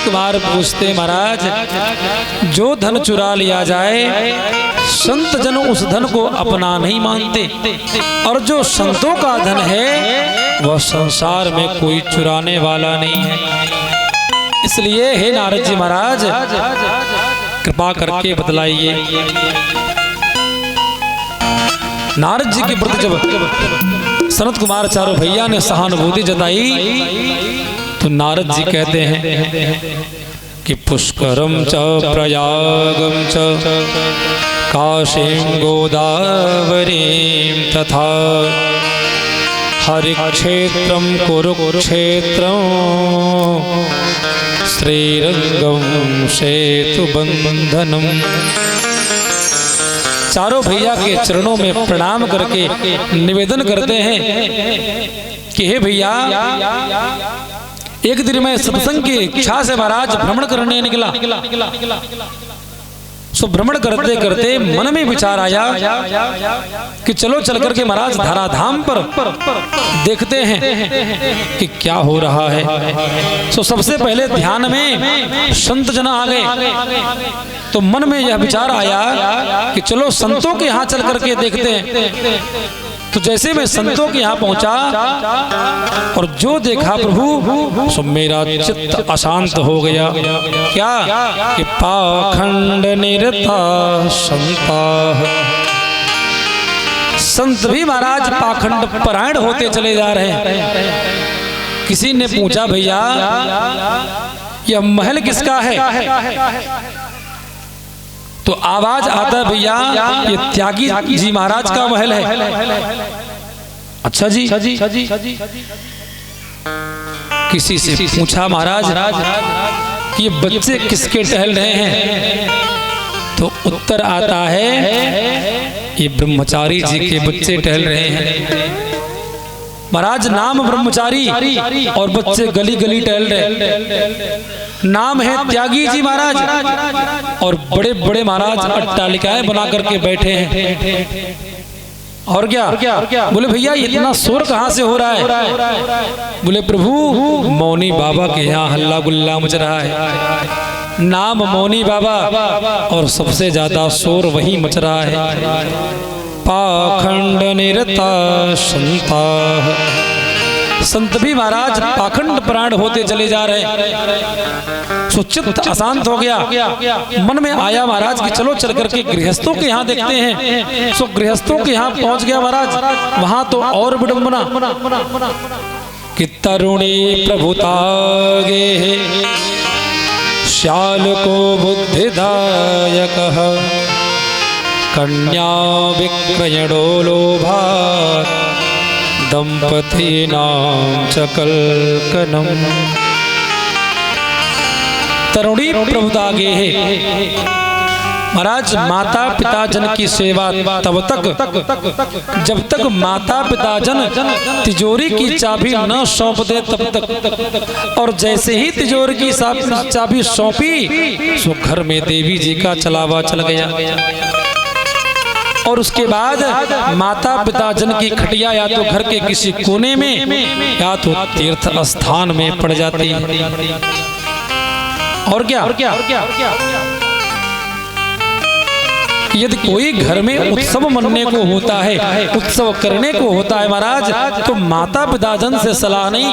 कुमार पूछते महाराज, जो धन चुरा लिया जाए संत जन उस धन को अपना नहीं मानते, और जो संतों का धन है वह संसार में कोई चुराने वाला नहीं है। इसलिए हे नारद जी महाराज, कृपा करके बतलाइए। नारद जी के प्रति जब सनत कुमार चारों भैया ने सहानुभूति जताई तो नारद जी कहते हैं कि पुष्करम च प्रयागम च काशीं गोदावरीं तथा हरिक्षेत्रम कुरुक्षेत्रम श्रीरंगम सेतुबंधनम। चारों भैया के चरणों में प्रणाम करके निवेदन करते हैं कि हे भैया, एक दिन मैं सत्संग की इच्छा से महाराज भ्रमण करने निकला। सो भ्रमण करते करते मन में विचार आया कि चलो चल करके महाराज धराधाम पर देखते हैं कि क्या हो रहा है। सो सबसे पहले ध्यान में संत जना आ गए, तो मन में यह विचार आया कि चलो संतों के यहाँ चल करके देखते हैं। तो जैसे मैं संतों के यहाँ पहुंचा और जो देखा प्रभु, सो मेरा चित्त अशांत हो गया। क्या कि पाखंड निरता संता, संत भी महाराज पाखंड परायण होते चले जा रहे हैं। किसी ने पूछा, भैया यह महल किसका है? तो आवाज आता, भैया ये त्यागी जी महाराज का महल है। अच्छा जी। किसी से पूछा, महाराज कि ये बच्चे किसके टहल रहे हैं? तो उत्तर आता है, ये ब्रह्मचारी जी के बच्चे टहल रहे हैं। महाराज नाम ब्रह्मचारी और बच्चे गली गली टहल रहे। नाम है त्यागी जी महाराज और बड़े बड़े महाराज अट्टालिकाएं बना करके बैठे हैं। और क्या बोले, भैया इतना शोर कहाँ से हो रहा है? बोले प्रभु, मौनी बाबा के यहाँ हल्ला गुल्ला मच रहा है। नाम मौनी बाबा और सबसे ज्यादा शोर वही मच रहा है। पाखंड निरता संता, संत भी महाराज पाखंड प्राण होते चले जा रहे। सुचित अशांत हो गया। मन में आया महाराज कि चलो चल करके गृहस्थों के यहाँ देखते हैं। सो गृहस्थों के यहाँ पहुंच गया महाराज। वहां तो और विडंबना कि तरुणी प्रभुतागे श्याल को बुद्धिदायक कन्या विक्रयणो लोभात् दंपतीनां च कल्कनम। तरुणी प्रभुतागे है महाराज, माता पिता जन की सेवा तब तक जब तक माता पिता जन तिजोरी की चाबी न सौंप दे तब तक। और जैसे ही तिजोरी की चाबी सौंपी, सो घर में देवी जी का चलावा चल गया। और उसके बाद माता पिता जन की खटिया या तो घर के किसी कोने में या तो तीर्थ स्थान में पड़ जाती है। और क्या यदि कोई घर में उत्सव मनने को होता है, उत्सव करने को होता है महाराज, तो माता पिता जन से सलाह नहीं,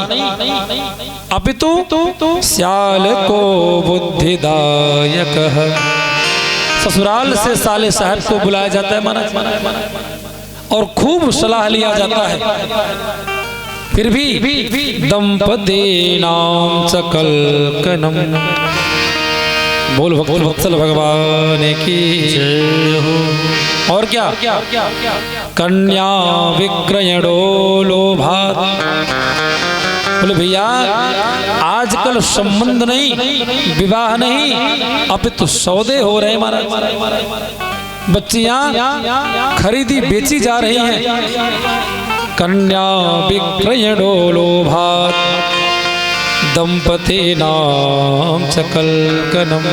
अपितु श्याल को बुद्धिदायक ससुराल से साले साहब को बुलाया जाता है महाराज और खूब सलाह लिया जाता है। फिर भी दंपति नाम सकलकनम। बोल भक्त वत्सल भगवान की जय हो। और क्या कन्या विक्रयणो लोभात्। बोले भैया आजकल संबंध नहीं, विवाह नहीं, अपितु सौदे हो रहे महाराज। बच्चियां खरीदी बेची जा रही हैं। कन्या विक्रयणो लोभात् दंपति नाम च कल्कनम।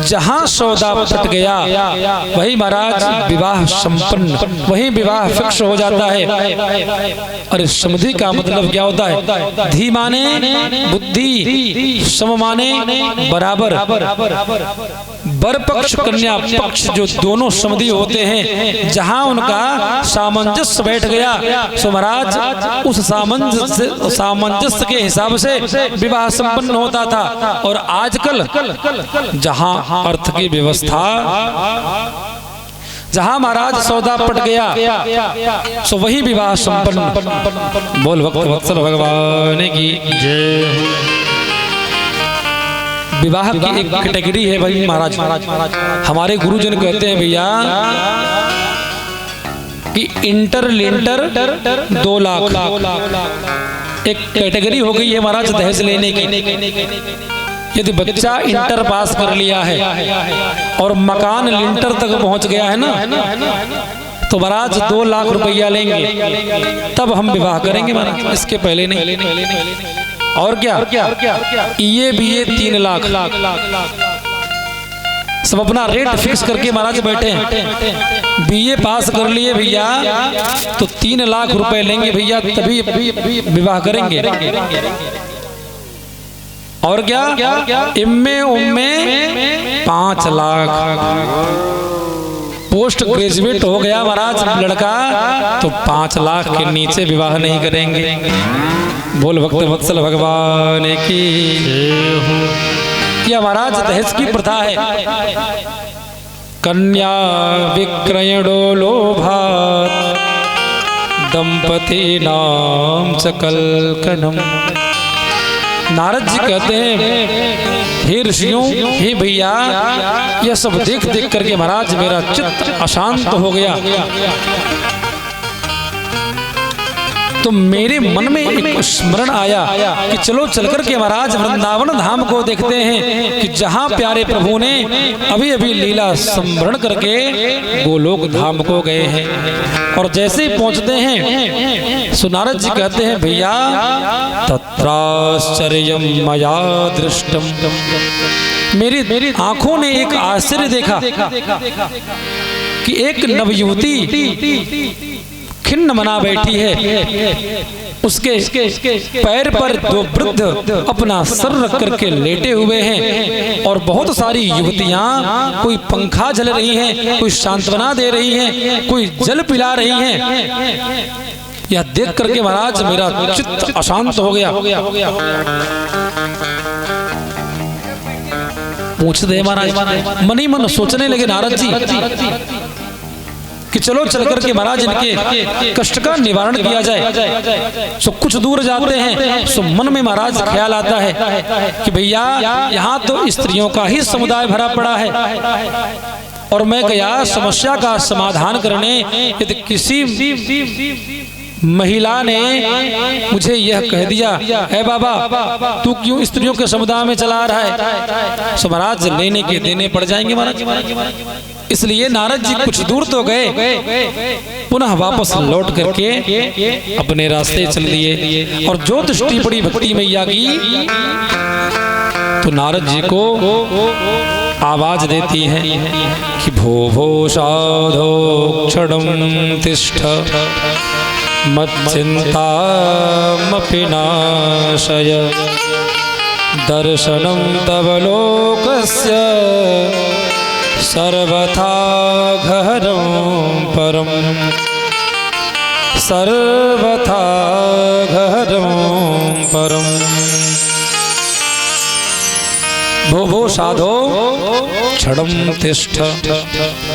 जहां सौदा पट गया वही महाराज विवाह संपन्न, वही विवाह फिक्स हो जाता है। अरे समधि का मतलब क्या होता है? धी माने बुद्धि, सम माने बराबर। वर पक्ष कन्या पक्ष जो दोनों समधि होते हैं, जहां उनका सामंजस्य बैठ गया सो महाराज उस सामंजस्य के हिसाब से विवाह संपन्न होता था। और आजकल जहां अर्थ की व्यवस्था, जहां महाराज सौदा पट गया सो वही विवाह संपन्न। बोल भक्त वत्सल भगवान की जय। विवाह की एक कैटेगरी है भाई महाराज, हमारे गुरुजन कहते हैं भैया कि इंटर लिंटर 2 लाख एक कैटेगरी हो गई है महाराज दहेज लेने की। यदि बच्चा इंटर पास कर लिया है और मकान लिंटर तक पहुंच गया है ना, तो महाराज 2 लाख रुपया लेंगे, तब हम विवाह करेंगे महाराज, इसके पहले नहीं। और क्या ये भी ये 3 लाख, सब अपना रेट फिक्स करके महाराज बैठे हैं। बीए पास कर लिए भैया तो 3 लाख रुपए लेंगे भैया, तभी विवाह करेंगे। और क्या इम्मे उम्मे 5 लाख। पोस्ट ग्रेजुएट हो गया महाराज लड़का तो 5 लाख के नीचे विवाह नहीं करेंगे। बोल भक्त वत्सल भगवान की। यह महाराज दहेज की प्रथा है। कन्या विक्रयणो लोभात् दंपति नाम च कलकनम। नारद जी कहते हैं हे ऋषियों, हे भैया, यह सब देख देख करके महाराज मेरा चित्त अशांत हो गया। तो मेरे मन में एक स्मरण आया कि चलो चलकर के महाराज वृंदावन धाम को देखते हैं कि जहां प्यारे प्रभु ने अभी अभी लीला संवरण करके गोलोक धाम को गए हैं। और जैसे ही पहुंचते हैं सो नारद जी कहते हैं भैया तत्राश्चर्यम मया दृष्टम। मेरी आंखों ने एक आश्चर्य देखा कि एक नवयुवती खिन्न मना बैठी है, उसके पैर पर 2 वृद्ध अपना सर रख करके लेटे हुए हैं और बहुत सारी युवतियां कोई पंखा झल रही हैं, कोई सांत्वना दे रही हैं, कोई जल पिला रही हैं। यह देख करके महाराज मेरा चित्त अशांत हो गया। पूछते महाराज, मन ही मन सोचने लगे नारद जी कि चलो चल करके महाराज इनके कष्ट का निवारण किया जाए। सो कुछ दूर जाते हैं सो मन में महाराज ख्याल आता है कि भैया यहाँ तो स्त्रियों का ही समुदाय भरा पड़ा है और मैं गया समस्या का समाधान करने। यदि किसी महिला ने मुझे यह कह दिया है बाबा तू क्यों स्त्रियों के समुदाय में चला रहा है, सो महाराज लेने के देने पड़ जाएंगे महाराज। इसलिए नारद जी कुछ दूर तो गए, पुनः वापस लौट करके अपने रास्ते चल दिए। और जो दृष्टि पड़ी भक्ति मैया की तो नारद जी को आवाज देती है कि भो भो साधो क्षणं तिष्ठ मच्चिंतामपि नाशय दर्शनं तव लोकस्य सर्वथा घहरं परम सर्वथा घहरं परम। भो भो साधो क्षणं तिष्ठ।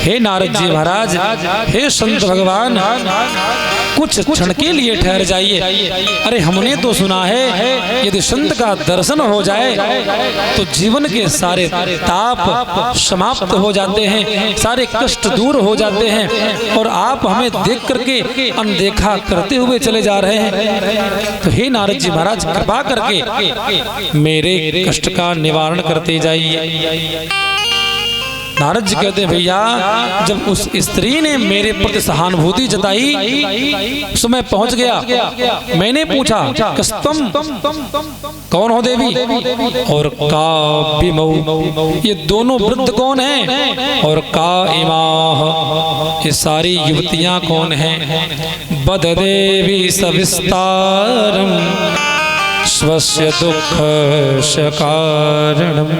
हे नारद जी महाराज, हे संत भगवान, कुछ क्षण के लिए ठहर जाइए। अरे हमने तो सुना है यदि संत का दर्शन हो जाए तो जीवन के सारे ताप समाप्त हो जाते हैं, सारे कष्ट दूर हो जाते हैं, और आप हमें देख करके अनदेखा करते हुए चले जा रहे हैं। तो हे नारद जी महाराज, कृपा करके मेरे कष्ट का निवारण करते जाइए। नारद जी कहते हैं भैया जब उस स्त्री ने मेरे प्रति सहानुभूति जताई उस समय पहुंच गया। मैंने पूछा कस्तम कौन हो देवी और का बिमऊ ये दोनों वृद्ध कौन हैं और का इमाह ये सारी युवतियां कौन हैं। बद देवी सविस्तारम स्वस्य दुःख कारणम